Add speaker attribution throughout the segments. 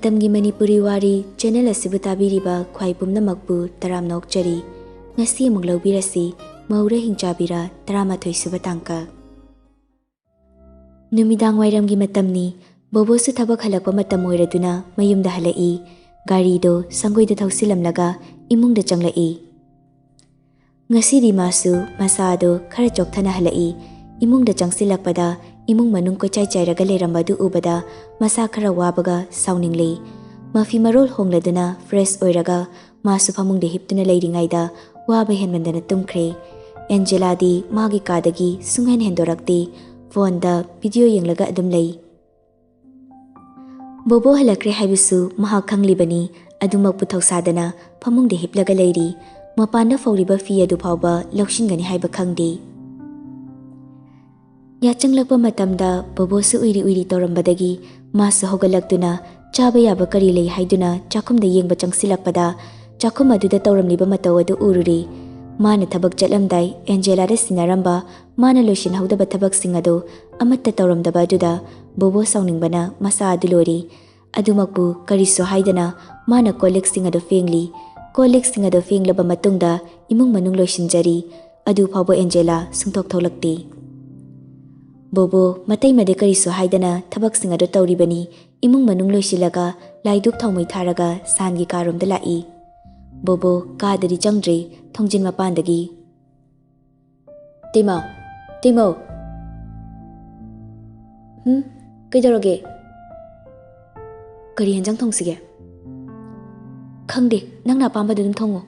Speaker 1: Matamgi Manipuri Wari channel asibu tabiriba khwai pumnamakpu taram nokchari ngasi amuk laubirasi Moura Hingchabira 13 suba tangka. Numidang wairamgi matamni bobosu thabak halakpa matam oiraduna mayumda halai gari do sangoida thausilamlaga imungda changlai. Ngasidi masu masado khara chokthana halai imungda changsilakpada imung manung ko chai chairaga leirambadu ubada masa khara wabaga sauninglei mafi marol hongladuna fresh oiraga masu phamungde hiptuna leiringaida waba henmandana tumkhre. Angela di magi kadagi sunghen hendorakti phone da video yenglaga adum lei. Bobo halakre haibusu mahak khanglibani adumak puthausadana phamungde hiplaga leiri mapanda fawriba fi adu phawba loksingani haiba khangdi. Ya changlakpa matamda bobo su uiri uiri torambadagi masu hogalaktuna chaba yaba kari lei haiduna chakhumda yengba changsilakpada chakhum aduda tawramliba mataw adu ururi. Mana thabak chatlamdai Angela da sinaramba mana loishin haudaba thabak singado amatta tawramdaba aduda bobo sauningbana masa adulori adumakbu kariso haidana mana colleague singado fengli colleague singado fenglaba matungda imung manung loishinjari adu phawbo Angela sungthok tholakti. Bobo matai made kariso haidana thabak singado tawribani imung manung loisilaga laiduk thawmai tharaga sangi karomda lai. Bobo kadari changdre thongjin mapandagi Timo kaidoroge kari henjang thongsige khangde nangna pamba dum thongo.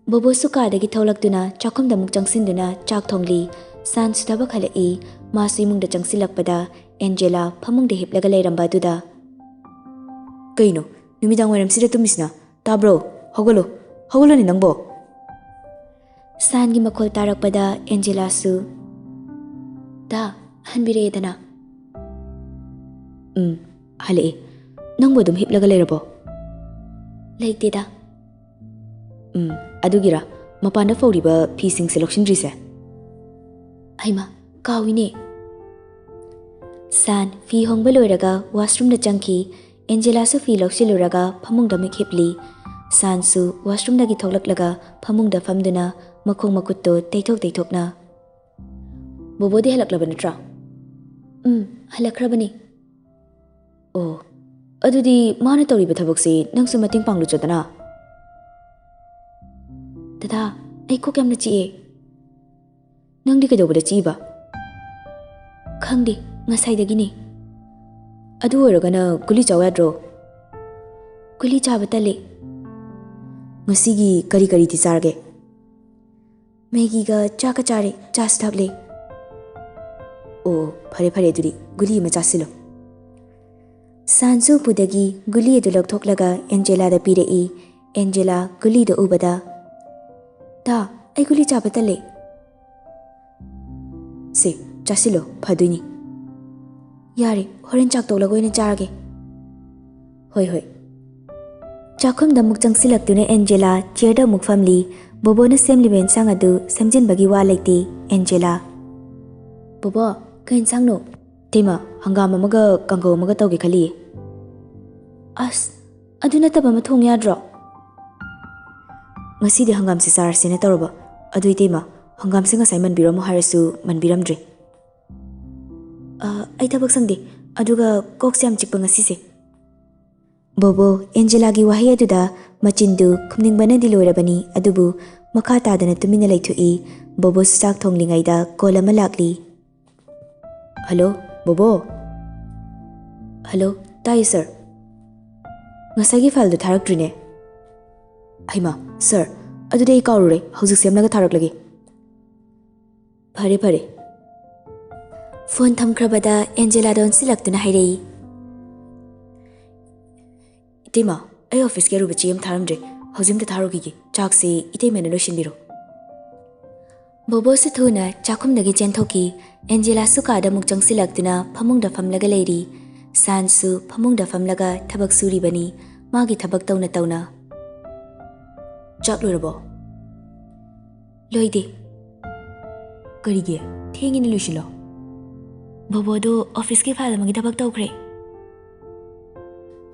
Speaker 1: Bobo sukadagi tholaktuna chakhumda muk changsinduna chak thongli san sudaba khalai masu imungda changsilakpada Angela phamungde hiplaga leiramba duda kaino numidang wairam sida tumisna tabro hogolo ni nangbo. Sangi makhol tarakpada Angela su da hanbire dana halai nangbo dum hiplaga leirabo leite da adugira mapanda fawriba phising selection rise aima kawine. San fi hongba loiraga washroom da changki Angela su fi loksiluraga phamungda mikhipli Sansu washroom dagi thoklaklaga phamungda famduna makhong makutto teithokna bobo de halaklaba natra halakrabani oh adudi mana tawriba thabakse nangsu mating panglu chodana dada ai ko kamna chi nangdi kadobada chiba khangdi ngasai dagini adu oragana guli chawadro guli chabatale Masigi kari ti charge Maggie ga chaka chare chas thakle oh phare duri guli ma chasilo. Sansu pudagi guli edu lokthoklaga Angela da pirei Angela guli da ubada da ai guli chabatale se chasilo phaduini yare horen chak toklagoina charage hoi Chakhum da muk changsilaktuna Angela chair da muk family bobo na semli ben sang adu semjin bagi wa laiti Angela bobo kain sang no tema hangam amaga kanggo amaga tawge khali as aduna taba ma thong yadro ngasi de hangam se sar sina tawba adui tema hangam singa Simon biram harasu man biramdre ai tabak sangde aduga koksam chikpa ngasi se Bobo Angela gi wahi aduda machindu khumningbana diloirabani adubu makha tadana tumina leithui bobo sak thonglingaida kolama lakli Hello bobo Hello tai sir ngasagi file du tharaktrine aima sir adude kaurure hojik semlaga tharaklagi phare phone thamkrabada Angela don silaktuna hairei Tima, I office ke rubachi am tharamdre hojim da tharogi chakse itei mena loishinbiro Bobo su thuna chakhum dagi chenthoki Angela su ka da muk changsilaktuna phamungda famlaga leiri Sansu phamungda famlaga thabak suri bani magi thabak tawna chak lorabo loide karige thengini loishilo Bobo do office ke file magi thabak tawkhre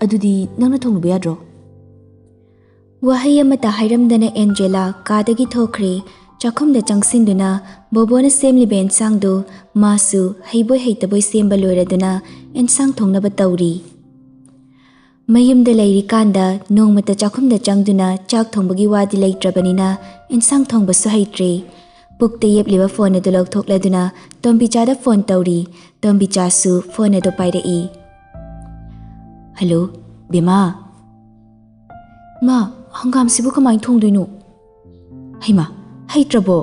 Speaker 2: ꯑꯗꯨꯗꯤ ꯅꯪꯅ ꯊꯣꯡꯂꯨꯕ ꯌꯥꯗ꯭ꯔꯣ?
Speaker 1: ꯋꯥꯍꯩ ꯑꯃꯇ ꯍꯥꯏꯔꯝꯗꯅ Angela ꯀꯥꯗꯒꯤ ꯊꯣꯛꯈ꯭ꯔꯦ꯫ ꯆꯥꯛꯈꯨꯝꯗ ꯆꯪꯁꯤꯟꯗꯨꯅ ꯕꯣꯕꯣꯅ ꯁꯦꯝꯂꯤꯕ ꯑꯦꯟꯁꯥꯡꯗꯨ ꯃꯥꯁꯨ ꯍꯩꯕꯣꯏ ꯍꯩꯇꯕꯣꯏ ꯁꯦꯝꯕ ꯂꯣꯏꯔꯗꯨꯅ ꯑꯦꯟꯁꯥꯡ ꯊꯣꯡꯅꯕ ꯇꯧꯔꯤ꯫ ꯃꯌꯨꯝꯗ ꯂꯩꯔꯤꯀꯥꯟꯗ ꯅꯣꯡꯃꯇ ꯆꯥꯛꯈꯨꯝꯗ ꯆꯪꯗꯨꯅ ꯆꯥꯛ ꯊꯣꯡꯕꯒꯤ ꯋꯥꯗꯤ ꯂꯩꯇ꯭ꯔꯕꯅꯤꯅ ꯑꯦꯟꯁꯥꯡ ꯊꯣꯡꯕꯁꯨ ꯍꯩꯇ꯭ꯔꯦ꯫ ꯄꯨꯛꯇ ꯌꯦꯞꯂꯤꯕ ꯐꯣꯟ ꯑꯗꯨ ꯂꯧꯊꯣꯛꯂꯗꯨꯅ ꯇꯣꯝꯕꯤꯆꯥꯗ ꯐꯣꯟ ꯇꯧꯔꯤ꯫ ꯇꯣꯝꯕꯤꯆꯥꯁꯨ ꯐꯣꯟ ꯑꯗꯨ ꯄꯥꯏꯔꯛꯏ꯫
Speaker 2: ꯍꯜꯂꯣ ꯕꯦꯃꯥ꯫ ꯃꯥ, ꯍꯪꯒꯥꯝꯁꯤꯕꯨ ꯀꯃꯥꯏꯅ ꯊꯣꯡꯗꯣꯏꯅꯣ? ꯍꯩꯃꯥ, ꯍꯩꯇ꯭ꯔꯕꯣ?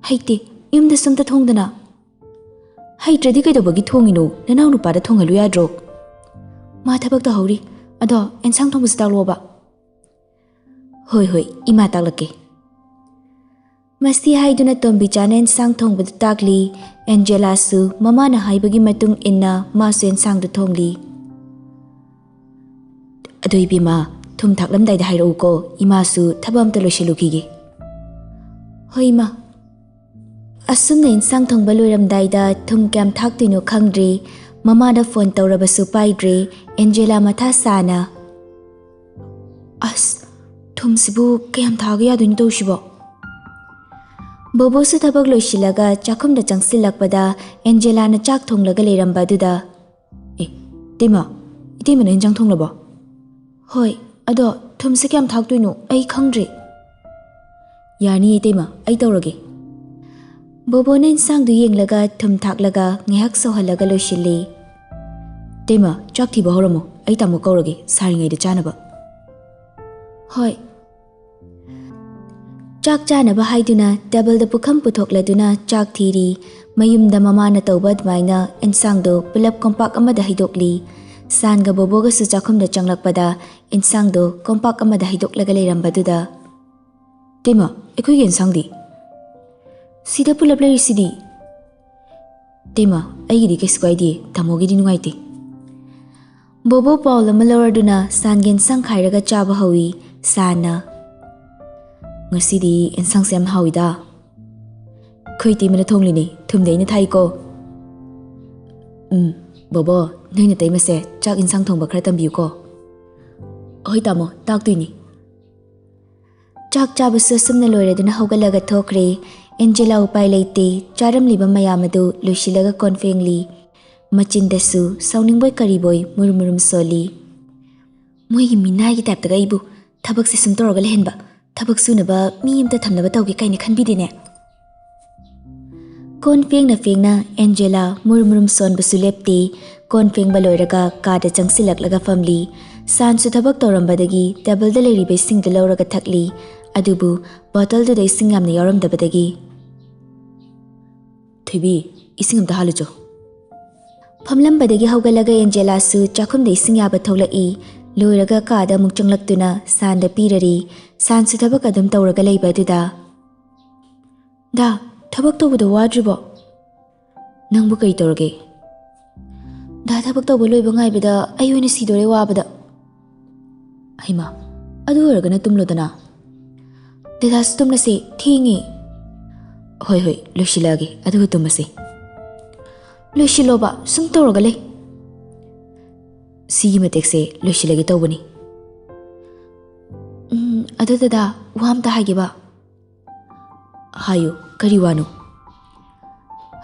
Speaker 2: ꯍꯩꯇꯦ, ꯌꯨꯝꯗ ꯁꯨꯝꯇ ꯊꯣꯡꯗꯅ꯫ ꯍꯩꯇ꯭ꯔꯗꯤ ꯀꯩꯗꯧꯕꯒꯤ ꯊꯣꯡꯉꯤꯅꯣ? ꯅꯅꯥꯎ ꯅꯨꯄꯥꯗ ꯊꯣꯡꯍꯜꯂꯨ ꯌꯥꯗ꯭ꯔꯣ? ꯃꯥ ꯊꯕꯛ ꯇꯧꯍꯧꯔꯤ, ꯑꯗꯣ ꯑꯦꯟꯁꯥꯡ ꯊꯣꯡꯕꯁꯤ ꯇꯥꯛꯂꯣꯕ꯫ ꯍꯣꯏ ꯍꯣꯏ, ꯏꯃꯥ ꯇꯥꯛꯂꯛꯀꯦ꯫
Speaker 1: ꯃꯁꯤ ꯍꯥꯏꯗꯨꯅ ꯇꯣꯝꯕꯤꯆꯥꯅ ꯑꯦꯟꯁꯥꯡ ꯊꯣꯡꯕꯗꯨ ꯇꯥꯛꯂꯤ꯫ ꯑꯦꯟꯖꯦꯂꯥꯁꯨ ꯃꯃꯥꯅ ꯍꯥꯏꯕꯒꯤ ꯃꯇꯨꯡ ꯏꯟꯅ ꯃꯥꯁꯨ ꯑꯦꯟꯁꯥꯡꯗꯨ ꯊꯣꯡꯂꯤ꯫
Speaker 2: ꯑꯗꯣ ꯏꯕꯦꯝꯃ, ꯊꯨꯝ ꯊꯥꯛꯂꯝꯗꯥꯏꯗ ꯍꯥꯏꯔꯛꯎꯀꯣ, ꯏꯃꯥꯁꯨ ꯊꯕꯛ ꯑꯝꯇ ꯂꯣꯏꯁꯤꯜꯂꯨꯈꯤꯒꯦ꯫
Speaker 1: ꯍꯣꯏ ꯃꯥ꯫ ꯑꯁꯨꯝꯅ ꯑꯦꯟꯁꯥꯡ ꯊꯣꯡꯕ ꯂꯣꯏꯔꯝꯗꯥꯏꯗ ꯊꯨꯝ ꯀꯌꯥꯝ ꯊꯥꯛꯇꯣꯏꯅꯣ ꯈꯪꯗ꯭ꯔꯦ꯫ ꯃꯃꯥꯗ ꯐꯣꯟ ꯇꯧꯔꯕꯁꯨ ꯄꯥꯏꯗ꯭ꯔꯦ꯫ ꯑꯦꯟꯖꯦꯂꯥ ꯃꯊꯥ ꯁꯥꯅ,
Speaker 2: ꯑꯁ, ꯊꯨꯝꯁꯤꯕꯨ ꯀꯌꯥꯝ ꯊꯥꯛꯑꯒ ꯌꯥꯗꯣꯏꯅꯣ ꯇꯧꯔꯤꯁꯤꯕꯣ?
Speaker 1: ꯕꯣꯕꯣꯁꯨ ꯊꯕꯛ ꯂꯣꯏꯁꯤꯜꯂꯒ ꯆꯥꯛꯈꯨꯝꯗ ꯆꯪꯁꯤꯜꯂꯛꯄꯗ ꯑꯦꯟꯖꯦꯂꯥꯅ ꯆꯥꯛ ꯊꯣꯡꯂꯒ ꯂꯩꯔꯝꯕ ꯑꯗꯨꯗ,
Speaker 2: ꯏꯇꯩꯃ, ꯏꯇꯩꯃꯅ ꯏꯟꯖꯥꯡ ꯊꯣꯡꯂꯕꯣ?
Speaker 1: ꯍꯣꯏ, ꯑꯗꯣ ꯊꯨꯝꯁꯦ ꯀꯌꯥꯝ ꯊꯥꯛꯇꯣꯏꯅꯣ ꯑꯩ ꯈꯪꯗ꯭ꯔꯦ꯫
Speaker 2: ꯌꯥꯔꯅꯤ ꯏꯇꯩꯃ, ꯑꯩ ꯇꯧꯔꯒꯦ꯫
Speaker 1: ꯕꯣꯕꯣꯅ ꯏꯟꯁꯥꯡꯗꯨ ꯌꯦꯡꯂꯒ ꯊꯨꯝ ꯊꯥꯛꯂꯒ ꯉꯥꯏꯍꯥꯛ ꯁꯧꯍꯜꯂꯒ ꯂꯣꯏꯁꯤꯜꯂꯤ꯫
Speaker 2: ꯏꯇꯩꯃ, ꯆꯥꯛ ꯊꯤꯕ ꯍꯧꯔꯝꯃꯣ, ꯑꯩ ꯇꯥꯃꯣ ꯀꯧꯔꯒꯦ ꯁꯥꯔꯤꯉꯩꯗ ꯆꯥꯅꯕ꯫
Speaker 1: ꯍꯣꯏ꯫ ꯆꯥꯛ ꯆꯥꯅꯕ ꯍꯥꯏꯗꯨꯅ ꯇꯦꯕꯜꯗ ꯄꯨꯈꯝ ꯄꯨꯊꯣꯛꯂꯗꯨꯅ ꯆꯥꯛ ꯊꯤꯔꯤ꯫ ꯃꯌꯨꯝꯗ ꯃꯃꯥꯅ ꯇꯧꯕ ꯑꯗꯨꯃꯥꯏꯅ ꯑꯦꯟꯁꯥꯡꯗꯣ ꯄꯨꯂꯞ ꯀꯣꯝꯄꯥꯛ ꯑꯃꯗ ꯍꯩꯗꯣꯛꯂꯤ꯫ ꯁꯥꯟꯒ ꯕꯣꯕꯣꯒꯁꯨ ꯆꯥꯛꯈꯨꯝꯗ ꯆꯪꯂꯛꯄꯗ ꯑꯦꯟꯁꯥꯡꯗꯣ ꯀꯣꯝꯄꯥꯛ ꯑꯃꯗ ꯍꯩꯗꯣꯛꯂꯒ ꯂꯩꯔꯝꯕꯗꯨꯗ,
Speaker 2: ꯏꯇꯩꯃ, ꯑꯩꯈꯣꯏꯒꯤ ꯑꯦꯟꯁꯥꯡꯗꯤ?
Speaker 1: ꯁꯤꯗ ꯄꯨꯂꯞ ꯂꯩꯔꯤꯁꯤꯗꯤ꯫
Speaker 2: ꯏꯇꯩꯃ, ꯑꯩꯒꯤꯗꯤ ꯀꯩꯁꯨ ꯀꯥꯏꯗꯦ, ꯇꯥꯃꯣꯒꯤꯗꯤ ꯅꯨꯡꯉꯥꯏꯇꯦ꯫
Speaker 1: ꯕꯣꯕꯣ ꯄꯥꯎꯜ ꯑꯃ ꯂꯧꯔꯗꯨꯅ ꯁꯥꯟꯒꯤ ꯑꯦꯟꯁꯥꯡ ꯈꯥꯏꯔꯒ ꯆꯥꯕ ꯍꯧꯏ꯫ ꯁꯥꯟꯅ,
Speaker 2: ꯉꯁꯤꯗꯤ ꯑꯦꯟꯁꯥꯡꯁꯦ ꯌꯥꯝ ꯍꯥꯎꯏꯗ꯫ ꯑꯩꯈꯣꯏ ꯏꯇꯩꯃꯅ ꯊꯣꯡꯂꯤꯅꯦ, ꯊꯨꯝꯗꯤ ꯑꯩꯅ ꯊꯥꯛꯏꯀꯣ꯫ ꯕꯣꯕꯣ, ꯅꯣꯏꯅ ꯇꯩꯃꯁꯦ ꯆꯥꯛ ꯏꯟꯁꯥꯡ ꯊꯣꯡꯕ ꯈꯔ ꯇꯝꯕꯤꯌꯨꯀꯣ꯫ ꯍꯣꯏ ꯇꯥꯃꯣ, ꯇꯥꯛꯇꯣꯏꯅꯤ꯫
Speaker 1: ꯆꯥꯛ ꯆꯥꯕꯁꯨ ꯑꯁꯨꯝꯅ ꯂꯣꯏꯔꯗꯨꯅ ꯍꯧꯒꯠꯂꯒ ꯊꯣꯛꯈ꯭ꯔꯦ꯫ ꯑꯦꯟꯖꯦꯂꯥ ꯎꯄꯥꯏ ꯂꯩꯇꯦ, ꯆꯥꯔꯝꯂꯤꯕ ꯃꯌꯥꯝ ꯑꯗꯨ ꯂꯣꯏꯁꯤꯜꯂꯒ ꯀꯣꯟ ꯐꯦꯡꯂꯤ꯫ ꯃꯆꯤꯟꯗꯁꯨ ꯁꯥꯎꯅꯤꯡꯕꯣꯏ ꯀꯔꯤꯕꯣꯏ ꯃꯨꯔꯨꯝ ꯃꯨꯔꯨꯝ ꯁꯣꯜꯂꯤ꯫ ꯃꯣꯏꯒꯤ ꯃꯤꯅꯥꯏꯒꯤ ꯇꯥꯏꯞꯇꯒ ꯑꯩꯕꯨ ꯊꯕꯛꯁꯦ ꯁꯨꯝ ꯇꯧꯔꯒ ꯂꯩꯍꯟꯕ, ꯊꯕꯛ ꯁꯨꯅꯕ ꯃꯤ ꯑꯃꯇ ꯊꯝꯅꯕ ꯇꯧꯒꯦ ꯀꯥꯏꯅ ꯈꯟꯕꯤꯗꯦꯅꯦ꯫ ꯀꯣꯟ ꯐꯦꯡꯅ ꯐꯦꯡꯅ ꯑꯦꯟꯖꯦꯂꯥ ꯃꯨꯔꯨꯝ ꯃꯨꯔꯨꯝ ꯁꯣꯟꯕꯁꯨ ꯂꯦꯞꯇꯦ꯫ ꯀꯣꯟ ꯐꯦꯡꯕ ꯂꯣꯏꯔꯒ ꯀꯥꯗ ꯆꯪꯁꯤꯜꯂꯛꯂꯒ ꯐꯝꯂꯤ꯫ ꯁꯥꯟꯁꯨ ꯊꯕꯛ ꯇꯧꯔꯝꯕꯗꯒꯤ ꯇꯦꯕꯜꯗ ꯂꯩꯔꯤꯕ ꯏꯁꯤꯡꯗꯨ ꯂꯧꯔꯒ ꯊꯛꯂꯤ꯫ ꯑꯗꯨꯕꯨ ꯕꯣꯇꯜꯗꯨꯗ ꯏꯁꯤꯡ ꯌꯥꯝꯅ ꯌꯥꯎꯔꯝꯗꯕꯗꯒꯤ,
Speaker 2: ꯊꯣꯏꯕꯤ, ꯏꯁꯤꯡ ꯑꯝꯇ ꯍꯥꯜꯂꯨꯆꯣ꯫
Speaker 1: ꯐꯝꯂꯝꯕꯗꯒꯤ ꯍꯧꯒꯠꯂꯒ ꯑꯦꯟꯖꯦꯂꯥꯁꯨ ꯆꯥꯛꯈꯨꯝꯗ ꯏꯁꯤꯡ ꯌꯥꯕ ꯊꯣꯛꯂꯛꯏ꯫ ꯂꯣꯏꯔꯒ ꯀꯥꯗ ꯑꯃꯨꯛ ꯆꯪꯂꯛꯇꯨꯅ ꯁꯥꯟꯗ ꯄꯤꯔꯔꯤ꯫ ꯁꯥꯟꯁꯨ ꯊꯕꯛ ꯑꯗꯨꯝ ꯇꯧꯔꯒ ꯂꯩꯕ ꯑꯗꯨꯗ,
Speaker 2: ꯗꯥ, ꯊꯕꯛ ꯇꯧꯕꯗꯣ ꯋꯥꯗ꯭ꯔꯤꯕꯣ? ꯅꯪꯕꯨ ꯀꯔꯤ ꯇꯧꯔꯒꯦ?
Speaker 1: ꯗꯥ, ꯊꯕꯛ ꯇꯧꯕ ꯂꯣꯏꯕ ꯉꯥꯏꯕꯗ ꯑꯩ ꯑꯣꯏꯅ ꯁꯤꯗꯣꯔꯦ ꯋꯥꯕꯗ꯫
Speaker 2: ꯍꯩꯃꯥ, ꯑꯗꯨ ꯑꯣꯏꯔꯒꯅ ꯇꯨꯝꯂꯣꯗꯅ꯫
Speaker 1: ꯗꯗꯥꯁꯨ ꯇꯨꯝꯂꯁꯤ, ꯊꯦꯡꯉꯦ꯫
Speaker 2: ꯍꯣꯏ ꯍꯣꯏ, ꯂꯣꯏꯁꯤꯜꯂꯛꯑꯒꯦ ꯑꯗꯨꯒ ꯇꯨꯝꯃꯁꯤ꯫
Speaker 1: ꯂꯣꯏꯁꯤꯜꯂꯣꯕ, ꯁꯨꯝ ꯇꯧꯔꯒ ꯂꯩ꯫
Speaker 2: ꯁꯤꯒꯤ ꯃꯇꯦꯛꯁꯦ ꯂꯣꯏꯁꯤꯜꯂꯒꯦ ꯇꯧꯕꯅꯤ꯫
Speaker 1: ꯑꯗꯨ ꯗꯗꯥ, ꯋꯥ ꯑꯝꯇ ꯍꯥꯏꯒꯦꯕ꯫
Speaker 2: ꯍꯥꯏꯌꯨ, ꯀꯔꯤ ꯋꯥꯅꯣ?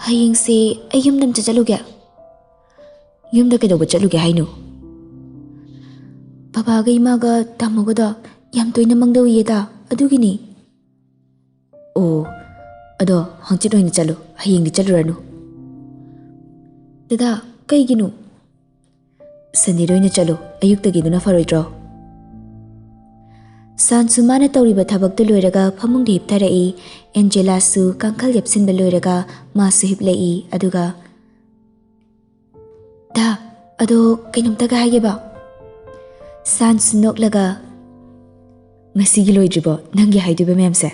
Speaker 1: ꯍꯌꯦꯡꯁꯦ ꯑꯩ ꯌꯨꯝꯗ ꯑꯝꯇ ꯆꯠꯂꯨꯒꯦ꯫
Speaker 2: ꯌꯨꯝꯗ ꯀꯩꯗꯧꯕ ꯆꯠꯂꯨꯒꯦ ꯍꯥꯏꯅꯣ?
Speaker 1: ꯕꯕꯥꯒ ꯏꯃꯥꯒ ꯇꯥꯃꯣꯒꯗ ꯌꯥꯝ ꯇꯣꯏꯅ ꯃꯪꯗꯧꯏꯌꯦꯗ, ꯑꯗꯨꯒꯤꯅꯤ꯫
Speaker 2: ꯑꯣ, ꯑꯗꯣ ꯍꯪꯆꯤꯠ ꯑꯣꯏꯅ ꯆꯠꯂꯨ, ꯍꯌꯦꯡꯗꯤ ꯆꯠꯂꯨꯔꯅꯨ꯫
Speaker 1: ꯗꯗꯥ, ꯀꯩꯒꯤꯅꯣ?
Speaker 2: ꯁꯟꯗꯦꯗ ꯑꯣꯏꯅ ꯆꯠꯂꯨ, ꯑꯌꯨꯛꯇꯒꯤꯗꯨꯅ ꯐꯔꯣꯏꯗ꯭ꯔꯣ?
Speaker 1: ꯁꯥꯟꯁꯨ ꯃꯥꯅ ꯇꯧꯔꯤꯕ ꯊꯕꯛꯇꯨ ꯂꯣꯏꯔꯒ ꯐꯃꯨꯡꯗ ꯍꯤꯞꯊꯔꯛꯏ꯫ ꯑꯦꯟꯖꯦꯂꯥꯁꯨ ꯀꯥꯡꯈꯜ ꯌꯦꯞꯁꯤꯟꯕ ꯂꯣꯏꯔꯒ ꯃꯥꯁꯨ ꯍꯤꯞꯂꯛꯏ꯫ ꯑꯗꯨꯒ, ꯗꯥ, ꯑꯗꯣ ꯀꯩꯅꯣꯝꯇꯒ ꯍꯥꯏꯒꯦꯕ꯫ ꯁꯥꯟꯁꯨ ꯅꯣꯛꯂꯒ,
Speaker 2: ꯉꯁꯤꯒꯤ ꯂꯣꯏꯗ꯭ꯔꯤꯕꯣ ꯅꯪꯒꯤ ꯍꯥꯏꯗꯣꯏꯕ ꯃꯌꯥꯝꯁꯦ?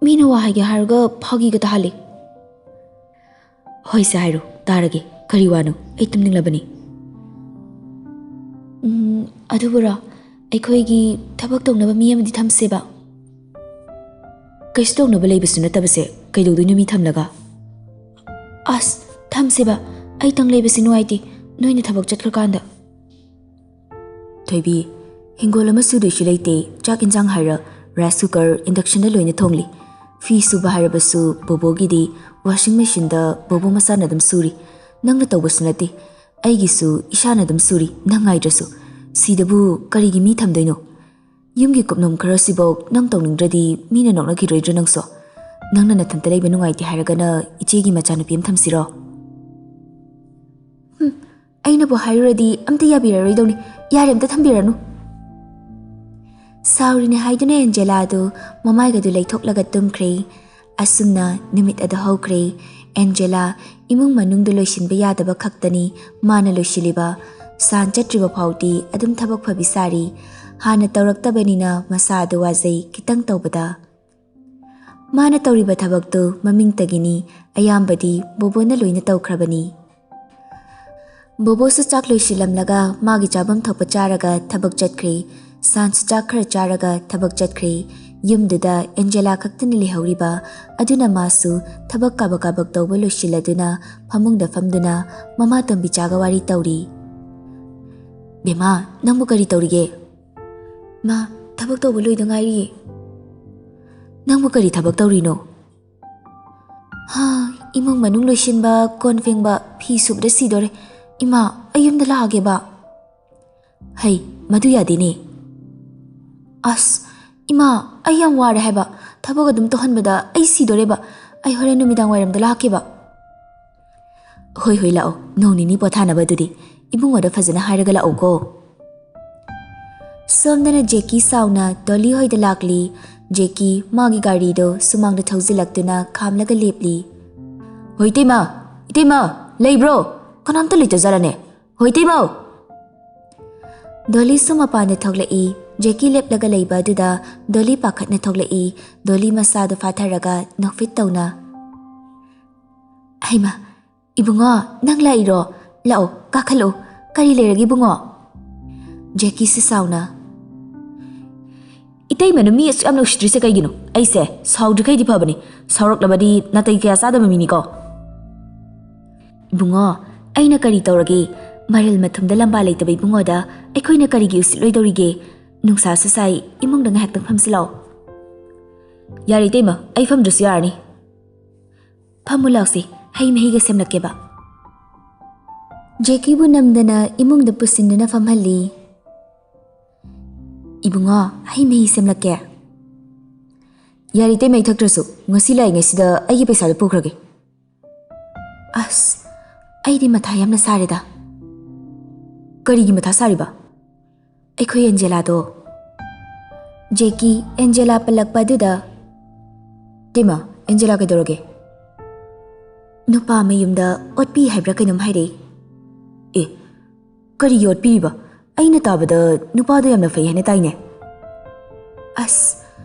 Speaker 1: ꯃꯤꯅ ꯋꯥ ꯍꯥꯏꯒꯦ ꯍꯥꯏꯔꯒ ꯐꯥꯒꯤꯒ ꯇꯥꯍꯜꯂꯤ꯫
Speaker 2: ꯍꯣꯏꯁꯦ ꯍꯥꯏꯔꯣ, ꯇꯥꯔꯒꯦ, ꯀꯔꯤ ꯋꯥꯅꯣ? ꯑꯩ ꯇꯨꯝꯅꯤꯡꯂꯕꯅꯤ꯫
Speaker 1: ꯑꯗꯨꯕꯨꯔꯣ, ꯑꯩꯈꯣꯏꯒꯤ ꯊꯕꯛ ꯇꯧꯅꯕ ꯃꯤ ꯑꯃꯗꯤ ꯊꯝꯁꯦꯕ꯫
Speaker 2: ꯀꯩꯁꯨ ꯇꯧꯅꯕ ꯂꯩꯕꯁꯨ ꯅꯠꯇꯕꯁꯦ, ꯀꯩꯗꯧꯗꯣꯏꯅꯣ ꯃꯤ ꯊꯝꯂꯒ?
Speaker 1: ꯑꯁ, ꯊꯝꯁꯦꯕ, ꯑꯩꯇꯪ ꯂꯩꯕꯁꯤ ꯅꯨꯡꯉꯥꯏꯇꯦ,
Speaker 2: ꯅꯣꯏꯅ ꯊꯕꯛ ꯆꯠꯈ꯭ꯔꯀꯥꯟꯗ ꯊꯣꯏꯕꯤ ꯍꯤꯡꯒꯣꯜ ꯑꯃ ꯁꯨꯗꯣꯏꯁꯨ ꯂꯩꯇꯦ ꯆꯥꯛ ꯏꯟꯖꯥꯡ ꯍꯥꯏꯔ ꯔꯥꯏꯁ ꯀꯨꯀꯔ ꯏꯟꯗꯛꯁꯟꯗ ꯂꯣꯏꯅ ꯊꯣꯡꯂꯤ ꯐꯤ ꯁꯨꯕ ꯍꯥꯏꯔꯕꯁꯨ ꯕꯣꯕꯣꯒꯤꯗꯤ ꯋꯥꯁꯤꯡ ꯃꯦꯆꯤꯟꯗ ꯕꯣꯕꯣ ꯃꯁꯥꯅ ꯑꯗꯨꯝ ꯁꯨꯔꯤ ꯅꯪꯅ ꯇꯧꯕꯁꯨ ꯅꯠꯇꯦ ꯑꯩꯒꯤꯁꯨ ꯏꯁꯥꯅ ꯑꯗꯨꯝ ꯁꯨꯔꯤ ꯅꯪ ꯉꯥꯏꯗ꯭ꯔꯁꯨ ꯁꯤꯗꯕꯨ ꯀꯔꯤꯒꯤ ꯃꯤ ꯊꯝꯗꯣꯏꯅꯣ ꯌꯨꯝꯒꯤ ꯀꯨꯞꯅꯣꯝ ꯈꯔꯁꯤꯐꯥꯎ ꯅꯪ ꯇꯧꯅꯤꯡꯗ꯭ꯔꯗꯤ ꯃꯤꯅ ꯅꯣꯛꯅꯈꯤꯔꯣꯏꯗ꯭ꯔꯣ ꯅꯪꯁꯨ ꯅꯪꯅ ꯅꯊꯟꯇ ꯂꯩꯕ ꯅꯨꯡꯉꯥꯏꯇꯦ ꯍꯥꯏꯔꯒꯅ ꯏꯆꯦꯒꯤ ꯃꯆꯥꯅꯨꯄꯤ ꯑꯃ ꯊꯝꯁꯤꯔꯣ ꯑꯩꯅꯕꯨ ꯍꯥꯏꯔꯨꯔꯗꯤ ꯑꯝꯇ ꯌꯥꯕꯤꯔꯔꯣꯏꯗꯧꯅꯤ ꯌꯥꯔꯦ ꯑꯝꯇ ꯊꯝꯕꯤꯔꯅꯨ ꯁꯥꯎꯔꯤꯅꯦ ꯍꯥꯏꯗꯨꯅ ꯑꯦꯟꯖꯦꯂꯥꯗꯨ ꯃꯃꯥꯏꯒꯗꯨ ꯂꯩꯊꯣꯛꯂꯒ ꯇꯨꯝꯈ꯭ꯔꯦ ꯑꯁꯨꯝꯅ ꯅꯨꯃꯤꯠ ꯑꯗꯨ ꯍꯧꯈ꯭ꯔꯦ ꯑꯦꯟꯖꯦꯂꯥ ꯏꯃꯨꯡ ꯃꯅꯨꯡꯗ ꯂꯣꯏꯁꯤꯟꯕ ꯌꯥꯗꯕ ꯈꯛꯇꯅꯤ ꯃꯥꯅ ꯂꯣꯏꯁꯤꯜꯂꯤꯕ ꯁꯥꯟ ꯆꯠꯇ꯭ꯔꯤꯕ ꯐꯥꯎꯗꯤ ꯑꯗꯨꯝ ꯊꯕꯛ ꯐꯕꯤ ꯁꯥꯔꯤ ꯍꯥꯟꯅ ꯇꯧꯔꯛꯇꯕꯅꯤꯅ ꯃꯁꯥ ꯑꯗꯨ ꯋꯥꯖꯩ ꯈꯤꯇꯪ ꯇꯧꯕꯗ ꯃꯥꯅ ꯇꯧꯔꯤꯕ ꯊꯕꯛꯇꯨ ꯃꯃꯤꯡꯇꯒꯤꯅꯤ ꯑꯌꯥꯝꯕꯗꯤ ꯕꯣꯕꯣꯅ ꯂꯣꯏꯅ ꯇꯧꯈ꯭ꯔꯕꯅꯤ ꯕꯣꯕꯣꯁꯨ ꯆꯥꯛ ꯂꯣꯏꯁꯤꯜꯂꯝꯂꯒ ꯃꯥꯒꯤ ꯆꯥꯐꯝ ꯊꯣꯛꯄ ꯆꯥꯔꯒ ꯊꯕꯛ ꯆꯠꯈ꯭ꯔꯦ ꯁꯥꯟꯁꯨ ꯆꯥꯛ ꯈꯔ ꯆꯥꯔꯒ ꯊꯕꯛ ꯆꯠꯈ꯭ꯔꯦ ꯌꯨꯝꯗꯨꯗ ꯑꯦꯟꯖꯦꯂꯥ ꯈꯛꯇꯅ ꯂꯩꯍꯧꯔꯤꯕ ꯑꯗꯨꯅ ꯃꯥꯁꯨ ꯊꯕꯛ ꯀꯥꯕꯛ ꯀꯥꯕꯛ ꯇꯧꯕ ꯂꯣꯏꯁꯤꯜꯂꯗꯨꯅ ꯐꯃꯨꯡꯗ ꯐꯝꯗꯨꯅ ꯃꯃꯥ ꯇꯣꯝꯕꯤꯆꯥꯒ ꯋꯥꯔꯤ ꯇꯧꯔꯤ ꯕꯦꯃꯥ ꯅꯪꯕꯨ ꯀꯔꯤ ꯇꯧꯔꯤꯒꯦ ꯃꯥ ꯊꯕꯛ ꯇꯧꯕ ꯂꯣꯏꯗ ꯉꯥꯏꯔꯤꯌꯦ ꯅꯪꯕꯨ ꯀꯔꯤ ꯊꯕꯛ ꯇꯧꯔꯤꯅꯣ ꯏꯃꯨꯡ ꯃꯅꯨꯡ ꯂꯣꯏꯁꯤꯟꯕ ꯀꯣꯟ ꯐꯦꯡꯕ ꯐꯤ ꯁꯨꯕꯗ ꯁꯤꯗꯣꯔꯦ ꯏꯃꯥ ꯑꯩ ꯌꯨꯝꯗ ꯂꯥꯛꯑꯒꯦꯕ ꯍꯩ ꯃꯗꯨ ꯌꯥꯗꯦꯅꯦ ꯑꯁ ꯏꯃꯥ ꯑꯩ ꯌꯥꯝ ꯋꯥꯔꯦ ꯍꯥꯏꯕ ꯊꯕꯛ ꯑꯗꯨꯝ ꯇꯧꯍꯟꯕꯗ ꯑꯩ ꯁꯤꯗꯣꯔꯦꯕ ꯑꯩ ꯍꯣꯔꯦꯟ ꯅꯨꯃꯤꯗꯥꯡ ꯋꯥꯏꯔꯝꯗ ꯂꯥꯛꯀꯦꯕ ꯍꯣꯏ ꯍꯣꯏ ꯂꯥꯛꯑꯣ ꯅꯣꯡ ꯅꯤꯅꯤ ꯄꯣꯊꯥꯅꯕ ꯑꯗꯨꯗꯤ ꯏꯕꯨꯡꯉꯣꯗ ꯐꯖꯅ ꯍꯥꯏꯔꯒ ꯂꯥꯛꯑꯣꯀꯣ ꯁꯣꯝꯗꯅ ꯖꯦꯀꯤ ꯁꯥꯎꯅ ꯗꯣꯂꯤ ꯍꯣꯏꯗ ꯂꯥꯛꯂꯤ ꯖꯦꯀꯤ ꯃꯥꯒꯤ ꯒꯥꯔꯤꯗꯣ ꯁꯨꯃꯥꯡꯗ ꯊꯧꯖꯤꯜꯂꯛꯇꯨꯅ ꯈꯥꯝꯂꯒ ꯂꯦꯞꯂꯤ ꯍꯣꯏ ꯏꯇꯩꯃ ꯂꯩꯕ꯭ꯔꯣ ꯀꯅꯥꯝꯇ ꯂꯩꯇꯖꯥꯠꯂꯅꯦ ꯍꯣꯏ ꯏꯇꯩꯃ ꯗꯣꯂꯤꯁꯨ ꯃꯄꯥꯟꯗ ꯊꯣꯛꯂꯛꯏ ꯖꯦꯀꯤ ꯂꯦꯞꯂꯒ ꯂꯩꯕ ꯑꯗꯨꯗ ꯗꯣꯂꯤ ꯄꯥꯈꯠꯅ ꯊꯣꯛꯂꯛꯏ ꯗꯣꯂꯤ ꯃꯁꯥꯗꯨ ꯐꯥꯊꯔꯒ ꯅꯣꯛꯐꯤꯠ ꯇꯧꯅ ꯍꯩꯃ ꯏꯕꯨꯡꯉꯣ ꯅꯪ ꯂꯥꯛꯏꯔꯣ ꯂꯥꯛꯑꯣ ꯀꯥꯈꯠꯂꯛꯑꯣ ꯀꯔꯤ ꯂꯩꯔꯒꯦ ꯏꯕꯨꯡꯉꯣ ꯖꯦꯀꯤꯁꯨ ꯁꯥꯎꯅ ꯏꯇꯩꯃꯅ ꯃꯤ ꯑꯁꯨꯛ ꯌꯥꯝꯅ ꯎꯁꯤꯠꯇ꯭ꯔꯤꯁꯦ ꯀꯩꯒꯤꯅꯣ ꯑꯩꯁꯦ ꯁꯥꯎꯗ꯭ꯔꯤꯈꯩꯗꯤ ꯐꯕꯅꯤ ꯁꯥꯎꯔꯛꯂꯕꯗꯤ ꯅꯥꯇꯩ ꯀꯌꯥ ꯆꯥꯗꯕ ꯃꯤꯅꯤꯀꯣ ꯏꯕꯨꯡꯉꯣ ꯑꯩꯅ ꯀꯔꯤ ꯇꯧꯔꯒꯦ ꯃꯔꯜ ꯃꯊꯨꯝꯗ ꯂꯝꯕꯥ ꯂꯩꯇꯕ ꯏꯕꯨꯡꯉꯣꯗ ꯑꯩꯈꯣꯏꯅ ꯀꯔꯤꯒꯤ ꯎꯁꯤꯠꯂꯣꯏꯗꯧꯔꯤꯒꯦ ꯅꯨꯡꯁꯥꯁꯨ ꯁꯥꯏ ꯏꯃꯨꯡꯗ ꯉꯥꯏꯍꯥꯛꯇꯪ ꯐꯝꯁꯤꯜꯂꯛꯑꯣ ꯌꯥꯔꯦ ꯏꯇꯩꯃ ꯑꯩ ꯐꯝꯗ꯭ꯔꯁꯨ ꯌꯥꯔꯅꯤ ꯐꯝꯃꯨ ꯂꯥꯛꯁꯤ ꯍꯩ ꯃꯍꯤꯒ ꯁꯦꯝꯂꯛꯀꯦꯕ ꯖꯦꯀꯤꯕꯨ ꯅꯝꯗꯅ ꯏꯃꯨꯡꯗ ꯄꯨꯁꯤꯟꯗꯨꯅ ꯐꯝꯍꯜꯂꯤ ꯏꯕꯨꯡꯉꯣ ꯍꯩ ꯃꯍꯤ ꯁꯦꯝꯂꯛꯀꯦ ꯌꯥꯔꯦ ꯏꯇꯩꯃ ꯑꯩ ꯊꯛꯇ꯭ꯔꯁꯨ ꯉꯁꯤ ꯂꯥꯛꯏꯉꯩꯁꯤꯗ ꯑꯩꯒꯤ ꯄꯩꯁꯥꯗꯣ ꯄꯨꯈ꯭ꯔꯒꯦ ꯑꯁ ꯑꯩꯗꯤ ꯃꯊꯥ ꯌꯥꯝꯅ ꯁꯥꯔꯦꯗ ꯀꯔꯤꯒꯤ ꯃꯊꯥ ꯁꯥꯔꯤꯕ ꯑꯩꯈꯣꯏ ꯑꯦꯟꯖꯦꯂꯥꯗꯣ ꯖꯦꯀꯤ ꯑꯦꯟꯖꯦꯂꯥ ꯄꯜꯂꯛꯄ ꯑꯗꯨꯗ ꯏꯇꯩꯃ ꯑꯦꯟꯖꯦꯂꯥ ꯀꯩꯗꯧꯔꯒꯦ ꯅꯨꯄꯥ ꯃꯌꯨꯝꯗ ꯑꯣꯠꯄꯤ ꯍꯥꯏꯕ꯭ꯔꯥ ꯀꯩꯅꯣꯝ ꯍꯥꯏꯔꯛꯏ ꯀꯔꯤꯒꯤ ꯑꯣꯠꯄꯤꯔꯤꯕ ꯑꯩꯅ ꯇꯥꯕꯗ ꯅꯨꯄꯥꯗꯣ ꯌꯥꯝꯅ ꯐꯩ ꯍꯥꯏꯅ ꯇꯥꯏꯅꯦ ꯑꯁ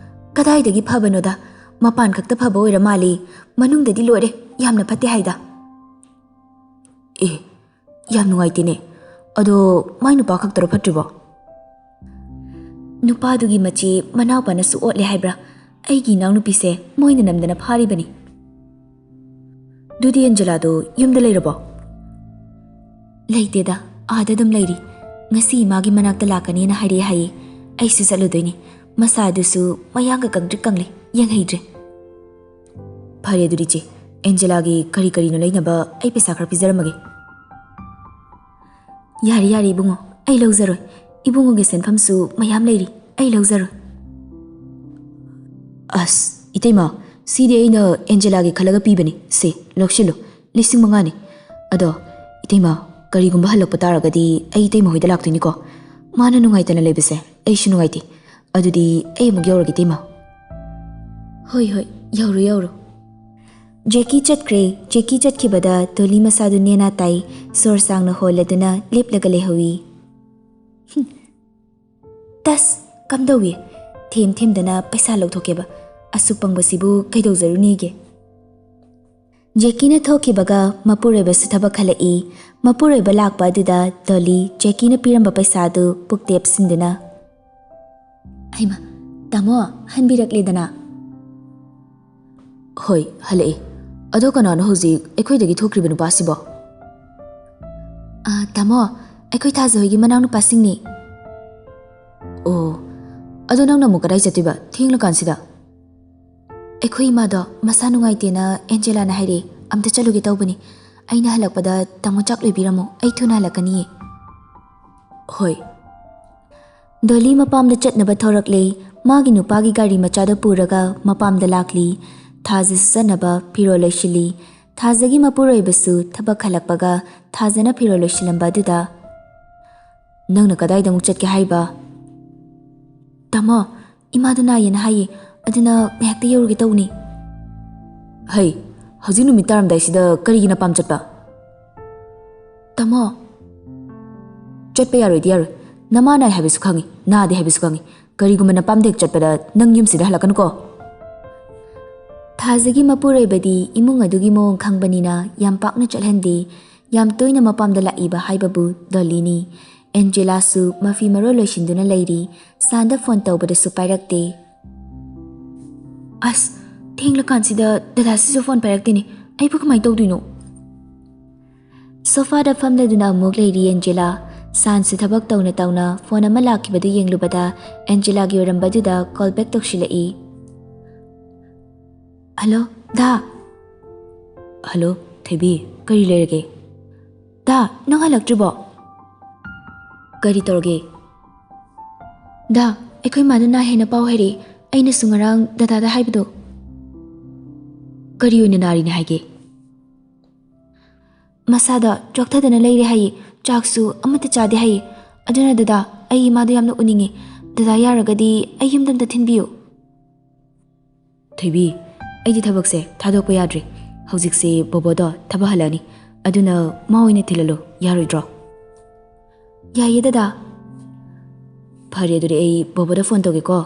Speaker 2: ꯀꯗꯥꯏꯗꯒꯤ ꯐꯕꯅꯣꯗ ꯃꯄꯥꯟ ꯈꯛꯇ ꯐꯕ ꯑꯣꯏꯔ ꯃꯥꯜꯂꯤ ꯃꯅꯨꯡꯗꯗꯤ ꯂꯣꯏꯔꯦ ꯌꯥꯝꯅ ꯐꯠꯇꯦ ꯍꯥꯏꯗ ꯌꯥꯝ ꯅꯨꯡꯉꯥꯏꯇꯦꯅꯦ ꯑꯗꯣ ꯃꯥꯏ ꯅꯨꯄꯥ ꯈꯛꯇꯔꯣ ꯐꯠꯇ꯭ꯔꯤꯕꯣ ꯅꯨꯄꯥꯗꯨꯒꯤ ꯃꯆꯦ ꯃꯅꯥꯎꯄꯥꯅꯁꯨ ꯑꯣꯠꯂꯦ ꯍꯥꯏꯕ꯭ꯔꯥ ꯑꯩꯒꯤ ꯏꯅꯥꯎꯅꯨꯄꯤꯁꯦ ꯃꯣꯏꯅ ꯅꯝꯗꯅ ꯐꯥꯔꯤꯕꯅꯤ ꯑꯗꯨꯗꯤ ꯑꯦꯟꯖꯦꯂꯥꯗꯣ ꯌꯨꯝꯗ ꯂꯩꯔꯕꯣ ꯂꯩꯇꯦꯗ ꯑꯥꯗ ꯑꯗꯨꯝ ꯂꯩꯔꯤ ꯉꯁꯤ ꯏꯃꯥꯒꯤ ꯃꯅꯥꯛꯇ ꯂꯥꯛꯀꯅꯤꯅ ꯍꯥꯏꯔꯛꯑꯦ ꯍꯥꯏꯌꯦ ꯑꯩꯁꯨ ꯆꯠꯂꯨꯗꯣꯏꯅꯤ ꯃꯁꯥꯗꯨꯁꯨ ꯃꯌꯥꯡꯒ ꯀꯪꯇ꯭ꯔꯤꯛ ꯀꯪꯂꯤ ꯌꯦꯡꯍꯩꯗ꯭ꯔꯦ ꯐꯔꯦ ꯑꯗꯨꯗꯤ ꯏꯆꯦ ꯑꯦꯟꯖꯦꯂꯥꯒꯤ ꯀꯔꯤ ꯀꯔꯤꯅꯣ ꯂꯩꯅꯕ ꯑꯩ ꯄꯩꯁꯥ ꯈꯔ ꯄꯤꯖꯔꯝꯃꯒꯦ ꯌꯥꯔꯦ ꯏꯕꯨꯡꯉꯣ ꯑꯩ ꯂꯧꯖꯔꯣꯏ ꯏꯕꯨꯡꯉꯣꯒꯤ ꯁꯦꯟꯐꯝꯁꯨ ꯃꯌꯥꯝ ꯂꯩꯔꯤ ꯑꯩ ꯂꯧꯖꯔꯣꯏ ꯑꯁ ꯏꯇꯩꯃ ꯁꯤꯗꯤ ꯑꯩꯅ ꯑꯦꯟꯖꯦꯂꯥꯒꯤ ꯈꯜꯂꯒ ꯄꯤꯕꯅꯤ ꯁꯦ ꯂꯧꯁꯤꯜꯂꯨ 5,000ꯅꯤ ꯑꯗꯣ ꯏꯇꯩꯃ ꯀꯔꯤꯒꯨꯝꯕ ꯍꯜꯂꯛꯄ ꯇꯥꯔꯒꯗꯤ ꯑꯩ ꯏꯇꯩꯃ ꯍꯣꯏꯗ ꯂꯥꯛꯇꯣꯏꯅꯤꯀꯣ ꯃꯥꯅ ꯅꯨꯡꯉꯥꯏꯇꯅ ꯂꯩꯕꯁꯦ ꯑꯩꯁꯨ ꯅꯨꯡꯉꯥꯏꯇꯦ ꯑꯗꯨꯗꯤ ꯑꯩ ꯑꯃꯨꯛ ꯌꯧꯔꯒꯦ ꯏꯇꯩꯃ ꯍꯣꯏ ꯌꯧꯔꯣ ꯖꯦꯀꯤ ꯆꯠꯈ꯭ꯔꯦ ꯖꯦꯀꯤ ꯆꯠꯈꯤꯕꯗ ꯗꯣꯂꯤ ꯃꯁꯥꯗꯨ ꯅꯦꯅꯥ ꯇꯥꯏ ꯁꯣꯔ ꯁꯥꯡꯅ ꯍꯣꯜꯂꯗꯨꯅ ꯂꯦꯞꯂꯒ ꯂꯩꯍꯧꯏ ꯇꯁ ꯀꯝꯗꯧꯏ ꯊꯦꯝꯗꯅ ꯄꯩꯁꯥ ꯂꯧꯊꯣꯛꯀꯦꯕ ꯑꯁꯨꯛ ꯄꯪꯕꯁꯤꯕꯨ ꯀꯩꯗꯧꯖꯔꯨꯅꯤꯒꯦ ꯖꯦꯀꯤꯅ ꯊꯣꯛꯈꯤꯕꯒ ꯃꯄꯨꯔꯣꯏꯕꯁꯨ ꯊꯕꯛ ꯍꯜꯂꯛꯏ ꯃꯄꯨꯔꯣꯏꯕ ꯂꯥꯛꯄ ꯑꯗꯨꯗ ꯗꯣꯂꯤ ꯖꯦꯀꯤꯅ ꯄꯤꯔꯝꯕ ꯄꯩꯁꯥꯗꯨ ꯄꯨꯛꯇ ꯌꯦꯞꯁꯤꯟꯗꯨꯅ ꯍꯩꯃ ꯇꯥꯃꯣ ꯍꯟꯕꯤꯔꯛꯂꯦꯗꯅ ꯍꯣꯏ ꯍꯜꯂꯛꯏ ꯑꯗꯣ ꯀꯅꯥꯅꯣ ꯍꯧꯖꯤꯛ ꯑꯩꯈꯣꯏꯗꯒꯤ ꯊꯣꯛꯈ꯭ꯔꯤꯕ ꯅꯨꯄꯥꯁꯤꯕꯣ ꯇꯥꯃꯣ Tamo, ꯑꯩꯈꯣꯏ ꯊꯥꯖ ꯍꯣꯏꯒꯤ ꯃꯅꯥꯎꯅꯨꯄꯥꯁꯤꯡꯅꯤ.
Speaker 3: ꯑꯣ, ꯑꯗꯣ ꯅꯪꯅ ꯑꯃꯨꯛ ꯀꯗꯥꯏ ꯆꯠꯇꯣꯏꯕ ꯊꯦꯡꯂꯀꯥꯟꯁꯤꯗ?
Speaker 2: ꯑꯩꯈꯣꯏ ꯏꯃꯥꯗꯣ ꯃꯁꯥ ꯅꯨꯡꯉꯥꯏꯇꯦꯅ ꯑꯦꯟꯖꯦꯂꯥꯅ ꯍꯥꯏꯔꯛꯑꯦ. ꯑꯝꯇ ꯆꯠꯂꯨꯒꯦ ꯇꯧꯕꯅꯤ. ꯑꯩꯅ ꯍꯜꯂꯛꯄꯗ ꯇꯥꯃꯣ ꯆꯥꯛ ꯂꯣꯏꯕꯤꯔꯝꯃꯣ. ꯑꯩ ꯊꯨꯅ ꯍꯜꯂꯛꯀꯅꯤꯌꯦ.
Speaker 3: ꯍꯣꯏ.
Speaker 1: ꯗꯣꯂꯤ ꯃꯄꯥꯝꯗ ꯆꯠꯅꯕ ꯊꯧꯔꯛꯂꯦ. ꯃꯥꯒꯤ ꯅꯨꯄꯥꯒꯤ ꯒꯥꯔꯤ ꯃꯆꯥꯗ ꯄꯨꯔꯒ ꯃꯄꯥꯝꯗ ꯂꯥꯛꯂꯤ. ꯊꯥꯖꯁꯨ ꯆꯠꯅꯕ ꯐꯤꯔꯣꯜ ꯂꯣꯏꯁꯤꯜꯂꯤ. ꯊꯥꯖꯒꯤ ꯃꯄꯨꯔꯣꯏꯕꯁꯨ ꯊꯕꯛ ꯍꯜꯂꯛꯄꯒ ꯊꯥꯖꯅ ꯐꯤꯔꯣꯜ ꯂꯣꯏꯁꯤꯜꯂꯝꯕ ꯑꯗꯨꯗ
Speaker 3: ꯅꯪꯅ ꯀꯗꯥꯏꯗ ꯑꯃꯨꯛ ꯆꯠꯀꯦ ꯍꯥꯏꯕ?
Speaker 2: ꯇꯥꯃꯣ, ꯏꯃꯥꯗꯣ ꯅꯥꯏꯌꯦꯅ ꯍꯥꯏꯌꯦ. ꯑꯗꯨꯅ ꯉꯥꯏꯍꯥꯛꯇ ꯌꯧꯔꯨꯒꯦ ꯇꯧꯅꯤ.
Speaker 3: ꯍꯩ, ꯍꯧꯖꯤꯛ ꯅꯨꯃꯤꯠ ꯇꯥꯔꯝꯗꯥꯏꯁꯤꯗ ꯀꯔꯤꯒꯤ ꯅꯄꯥꯝ ꯆꯠꯄ?
Speaker 2: ꯇꯥꯃꯣ,
Speaker 3: ꯆꯠꯄ ꯌꯥꯔꯣꯏꯗꯤ ꯌꯥꯔꯣꯏ. ꯅꯃꯥ ꯅꯥꯏ ꯍꯥꯏꯕꯁꯨ ꯈꯪꯉꯤ, ꯅꯥꯗꯦ ꯍꯥꯏꯕꯁꯨ ꯈꯪꯉꯤ. ꯀꯔꯤꯒꯨꯝꯕ ꯅꯄꯥꯝꯗ ꯍꯦꯛ ꯆꯠꯄꯗ ꯅꯪ ꯌꯨꯝꯁꯤꯗ ꯍꯜꯂꯛꯀꯅꯨꯀꯣ.
Speaker 1: ꯊꯥꯖꯒꯤ ꯃꯄꯨꯔꯣꯏꯕꯗꯤ ꯏꯃꯨꯡ ꯑꯗꯨꯒꯤ ꯃꯑꯣꯡ ꯈꯪꯕꯅꯤꯅ ꯌꯥꯝ ꯄꯥꯛꯅ ꯆꯠꯍꯟꯗꯦ. ꯌꯥꯝ ꯇꯣꯏꯅ ꯃꯄꯥꯝꯗ ꯂꯥꯛꯏꯕ ꯍꯥꯏꯕꯕꯨ ꯗꯣꯂꯤꯅꯤ. ꯑꯦꯟꯖꯦꯂꯥꯁꯨ ꯃꯐꯤ ꯃꯔꯣꯜ ꯂꯣꯏꯁꯤꯟꯗꯨꯅ ꯂꯩꯔꯤ. ꯁꯥꯟꯗ ꯐꯣꯟ ꯇꯧꯕꯗꯁꯨ ꯄꯥꯏꯔꯛꯇꯦ.
Speaker 2: ꯑꯁ, ꯊꯦꯡꯂꯀꯥꯟꯁꯤꯗ ꯗꯗꯥꯁꯤꯁꯨ ꯐꯣꯟ ꯄꯥꯏꯔꯛꯇꯦꯅꯦ. ꯑꯩꯕꯨ ꯀꯃꯥꯏꯅ ꯇꯧꯗꯣꯏꯅꯣ?
Speaker 1: ꯁꯣꯐꯥꯗ ꯐꯝꯂꯗꯨꯅ ꯑꯃꯨꯛ ꯂꯩꯔꯤ ꯑꯦꯟꯖꯦꯂꯥ. ꯁꯥꯟꯁꯨ ꯊꯕꯛ ꯇꯧꯅ ꯇꯧꯅ ꯐꯣꯟ ꯑꯃ ꯂꯥꯛꯈꯤꯕꯗꯨ ꯌꯦꯡꯂꯨꯕꯗ ꯑꯦꯟꯖꯦꯂꯥꯒꯤ ꯑꯣꯏꯔꯝꯕꯗꯨꯗ ꯀꯣꯜ ꯕꯦꯛ ꯇꯧꯁꯤꯜꯂꯛꯏ.
Speaker 2: ꯍꯜꯂꯣ, ꯗꯥ.
Speaker 3: ꯍꯜꯂꯣ, ꯊꯣꯏꯕꯤ, ꯀꯔꯤ ꯂꯩꯔꯒꯦ?
Speaker 2: ꯗꯥ, ꯅꯪ ꯍꯜꯂꯛꯇ꯭ꯔꯤꯕꯣ?
Speaker 3: ꯀꯔꯤ ꯇꯧꯔꯒꯦ?
Speaker 2: ꯗꯥ, ꯑꯩꯈꯣꯏ ꯃꯥꯗꯣ ꯅꯥꯏ ꯍꯥꯏꯅ ꯄꯥꯎ ꯍꯥꯏꯔꯛꯑꯦ. ꯑꯩꯅꯁꯨ ꯉꯔꯥꯡ ꯗꯗꯥꯗ ꯍꯥꯏꯕꯗꯣ.
Speaker 3: ꯀꯔꯤ ꯑꯣꯏꯅ ꯅꯥꯔꯤꯅꯦ ꯍꯥꯏꯒꯦ?
Speaker 2: ꯃꯁꯥꯗ ꯆꯣꯛꯊꯗꯅ ꯂꯩꯔꯦ ꯍꯥꯏꯌꯦ. ꯆꯥꯛꯁꯨ ꯑꯃꯠꯇ ꯆꯥꯗꯦ ꯍꯥꯏꯌꯦ. ꯑꯗꯨꯅ ꯗꯗꯥ, ꯑꯩ ꯏꯃꯥꯗꯣ ꯌꯥꯝꯅ ꯎꯅꯤꯡꯉꯦ. ꯗꯗꯥ ꯌꯥꯔꯒꯗꯤ ꯑꯩ ꯌꯨꯝꯗ ꯑꯝꯇ ꯊꯤꯟꯕꯤꯌꯨ.
Speaker 3: ꯊꯣꯏꯕꯤ, ꯑꯩꯗꯤ ꯊꯕꯛꯁꯦ ꯊꯥꯗꯣꯛꯄ ꯌꯥꯗ꯭ꯔꯤ. ꯍꯧꯖꯤꯛꯁꯦ ꯕꯣꯕꯣꯗꯣ ꯊꯕꯛ ꯍꯜꯂꯛꯑꯅꯤ. ꯑꯗꯨꯅ ꯃꯥ ꯑꯣꯏꯅ ꯊꯤꯜꯍꯜꯂꯣ, ꯌꯥꯔꯣꯏꯗ꯭ꯔꯣ?
Speaker 2: ꯌꯥꯏꯌꯦ ꯗꯗꯥ.
Speaker 3: ꯐꯔꯦ, ꯑꯗꯨꯗꯤ ꯑꯩ ꯕꯣꯕꯣꯗ ꯐꯣꯟ ꯇꯧꯒꯦꯀꯣ.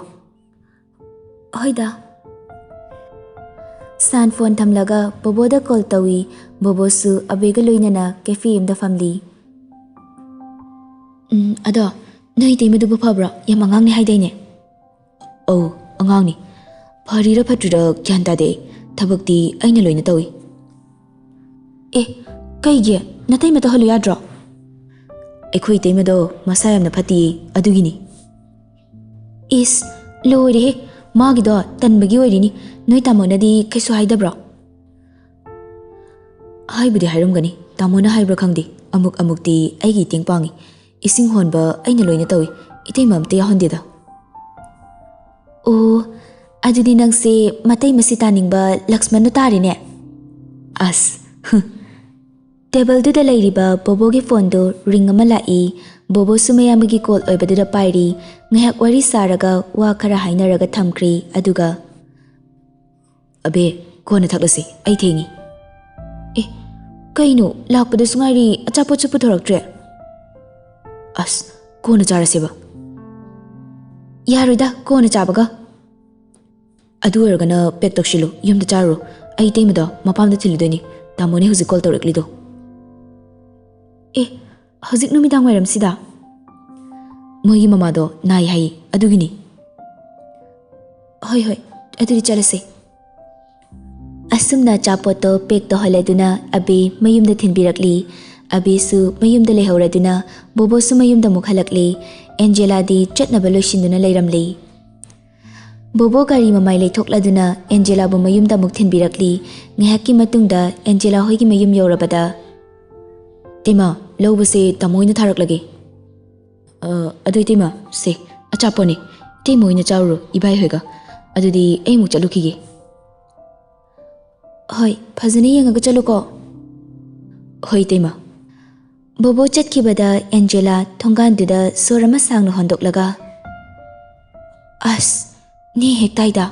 Speaker 2: ꯍꯣꯏ ꯗꯥ.
Speaker 1: ꯁꯥꯟ ꯐꯣꯟ ꯊꯝꯂꯒ ꯕꯣꯕꯣꯗ ꯀꯣꯜ ꯇꯧꯏ. ꯕꯣꯕꯣꯁꯨ ꯑꯕꯦꯒ ꯂꯣꯏꯅꯅ ꯀꯦꯐꯦ ꯑꯃꯗ ꯐꯝꯂꯤ.
Speaker 2: ꯑꯗꯣ ꯅꯣꯏ ꯏꯇꯩꯃꯗꯨꯕꯨ ꯐꯕ꯭ꯔꯣ? ꯌꯥꯝ ꯑꯉꯥꯡꯅꯦ ꯍꯥꯏꯗꯥꯏꯅꯦ?
Speaker 3: ꯑꯧ, ꯑꯉꯥꯡꯅꯤ. ꯐꯔꯤꯔꯥ ꯐꯠꯇ꯭ꯔꯤꯔꯥ ꯒ꯭ꯌꯥꯟ ꯇꯥꯗꯦ. ꯊꯕꯛꯇꯤ ꯑꯩꯅ ꯂꯣꯏꯅ ꯇꯧꯏ.
Speaker 2: ꯑꯦ, ꯀꯩꯒꯤ? ꯅꯇꯩꯃ ꯇꯧꯍꯜꯂꯨ ꯌꯥꯗ꯭ꯔꯣ?
Speaker 3: ꯑꯩꯈꯣꯏ ꯏꯇꯩꯃꯗꯣ ꯃꯁꯥ ꯌꯥꯝꯅ ꯐꯠꯇꯤꯌꯦ, ꯑꯗꯨꯒꯤꯅꯤ.
Speaker 2: ꯏꯁ, ꯂꯣꯏꯔꯦꯍꯦ. ꯃꯥꯒꯤꯗꯣ ꯇꯟꯕꯒꯤ ꯑꯣꯏꯔꯤꯅꯤ. ꯅꯣꯏ ꯇꯥꯃꯣꯅꯗꯤ ꯀꯩꯁꯨ ꯍꯥꯏꯗꯕ꯭ꯔꯣ?
Speaker 3: ꯍꯥꯏꯕꯨꯗꯤ ꯍꯥꯏꯔꯝꯒꯅꯤ. ꯇꯥꯃꯣꯅ ꯍꯥꯏꯕ꯭ꯔꯥ ꯈꯪꯗꯦ. ꯑꯃꯨꯛꯇꯤ ꯑꯩꯒꯤ ꯃꯇꯦꯡ ꯄꯥꯡꯉꯤ. ꯏꯁꯤꯡ ꯍꯣꯟꯕ ꯑꯩꯅ ꯂꯣꯏꯅ ꯇꯧꯏ. ꯏꯇꯩꯃ ꯑꯝꯇ ꯌꯥꯎꯍꯟꯗꯦꯗ.
Speaker 1: ꯑꯣ, ꯑꯗꯨꯗꯤ ꯅꯪꯁꯦ ꯃꯇꯩ ꯃꯁꯤ ꯇꯥꯅꯤꯡꯕ ꯂꯛꯁꯃꯟꯗꯣ ꯇꯥꯔꯦꯅꯦ.
Speaker 3: ꯑꯁ,
Speaker 1: ꯇꯦꯕꯜꯗꯨꯗ ꯂꯩꯔꯤꯕ ꯕꯣꯕꯣꯒꯤ ꯐꯣꯟꯗꯣ ꯔꯤꯡ ꯑꯃ ꯂꯥꯛꯏ. ꯕꯣꯕꯣꯁꯨ ꯃꯌꯥꯝꯕꯒꯤ ꯀꯣꯜ ꯑꯣꯏꯕꯗꯨꯗ ꯄꯥꯏꯔꯤ. ꯉꯥꯏꯍꯥꯛ ꯋꯥꯔꯤ ꯁꯥꯔꯒ ꯋꯥ ꯈꯔ ꯍꯥꯏꯅꯔꯒ ꯊꯝꯈ꯭ꯔꯦ. ꯑꯗꯨꯒ
Speaker 3: ꯑꯕꯦ, ꯀꯣꯟꯅ ꯊꯛꯂꯁꯤ, ꯑꯩ ꯊꯦꯡꯉꯤ.
Speaker 2: ꯑꯦ, ꯀꯩꯅꯣ? ꯂꯥꯛꯄꯗꯁꯨ ꯉꯥꯏꯔꯤ, ꯑꯆꯥꯄꯣꯠꯁꯨ ꯄꯨꯊꯣꯔꯛꯇ꯭ꯔꯦ.
Speaker 3: ꯑꯁ, ꯀꯣꯟꯅ ꯆꯥꯔꯁꯦꯕ.
Speaker 2: ꯌꯥꯔꯣꯏꯗ, ꯀꯣꯟꯅ ꯆꯥꯕꯒ.
Speaker 3: ꯑꯗꯨ ꯑꯣꯏꯔꯒꯅ ꯄꯦꯛ ꯇꯧꯁꯤꯜꯂꯨ, ꯌꯨꯝꯗ ꯆꯥꯔꯨꯔꯣ. ꯑꯩ ꯏꯇꯩꯃꯗꯣ ꯃꯄꯥꯝꯗ ꯊꯤꯜꯂꯨꯗꯣꯏꯅꯤ. ꯇꯥꯃꯣꯅꯦ ꯍꯧꯖꯤꯛ ꯀꯣꯜ ꯇꯧꯔꯛꯂꯤꯗꯣ.
Speaker 2: ꯑꯦ, ꯍꯧꯖꯤꯛ ꯅꯨꯃꯤꯗꯥꯡ ꯋꯥꯏꯔꯝꯁꯤꯗ?
Speaker 3: ꯃꯣꯏꯒꯤ ꯃꯃꯥꯗꯣ ꯅꯥꯏ ꯍꯥꯏꯌꯦ, ꯑꯗꯨꯒꯤꯅꯤ.
Speaker 2: ꯍꯣꯏ ꯍꯣꯏ, ꯑꯗꯨꯗꯤ ꯆꯠꯂꯁꯦ.
Speaker 1: ꯑꯁꯨꯝꯅ ꯑꯆꯥꯄꯣꯠꯇꯣ ꯄꯦꯛ ꯇꯧꯍꯜꯂꯗꯨꯅ ꯑꯕꯦ ꯃꯌꯨꯝꯗ ꯊꯤꯟꯕꯤꯔꯛꯂꯤ. ꯑꯕꯦꯁꯨ ꯃꯌꯨꯝꯗ ꯂꯩꯍꯧꯔꯗꯨꯅ ꯕꯣꯕꯣꯁꯨ ꯃꯌꯨꯝꯗ ꯑꯃꯨꯛ ꯍꯜꯂꯛꯂꯤ. ꯑꯦꯟꯖꯦꯂꯥꯗꯤ ꯆꯠꯅꯕ ꯂꯣꯏꯁꯤꯟꯗꯨꯅ ꯂꯩꯔꯝꯂꯤ. ꯕꯣꯕꯣ ꯒꯥꯔꯤ ꯃꯃꯥꯏ ꯂꯩꯊꯣꯛꯂꯗꯨꯅ ꯑꯦꯟꯖꯦꯂꯥꯕꯨ ꯃꯌꯨꯝꯗ ꯑꯃꯨꯛ ꯊꯤꯟꯕꯤꯔꯛꯂꯤ. ꯉꯥꯏꯍꯥꯛꯀꯤ ꯃꯇꯨꯡꯗ ꯑꯦꯟꯖꯦꯂꯥ ꯍꯣꯏꯒꯤ ꯃꯌꯨꯝ ꯌꯧꯔꯕꯗ
Speaker 3: ꯏꯇꯩꯃ, ꯂꯧꯕꯁꯦ ꯇꯥꯃꯣ ꯑꯣꯏꯅ ꯊꯥꯔꯛꯂꯒꯦ. ꯑꯗꯨ ꯏꯇꯩꯃ, ꯁꯦ ꯑꯆꯥꯄꯣꯠꯅꯤ. ꯏꯇꯩꯃ ꯑꯣꯏꯅ ꯆꯥꯔꯨꯔꯣ ꯏꯕꯥꯏ ꯍꯣꯏꯒ. ꯑꯗꯨꯗꯤ ꯑꯩ ꯑꯃꯨꯛ ꯆꯠꯂꯨꯈꯤꯒꯦ.
Speaker 2: ꯍꯣꯏ, ꯐꯖꯅ ꯌꯦꯡꯉꯒ ꯆꯠꯂꯨꯀꯣ.
Speaker 3: ꯍꯣꯏ ꯏꯇꯩꯃ.
Speaker 1: ꯕꯣꯕꯣ ꯆꯠꯈꯤꯕꯗ ꯑꯦꯟꯖꯦꯂꯥ ꯊꯣꯡꯒꯥꯟꯗꯨꯗ ꯁꯣꯔ ꯑꯃ ꯁꯥꯡꯅ ꯍꯣꯟꯗꯣꯛꯂꯒ
Speaker 2: ꯑꯁ, ꯅꯦ ꯍꯦꯛ ꯇꯥꯏꯗ.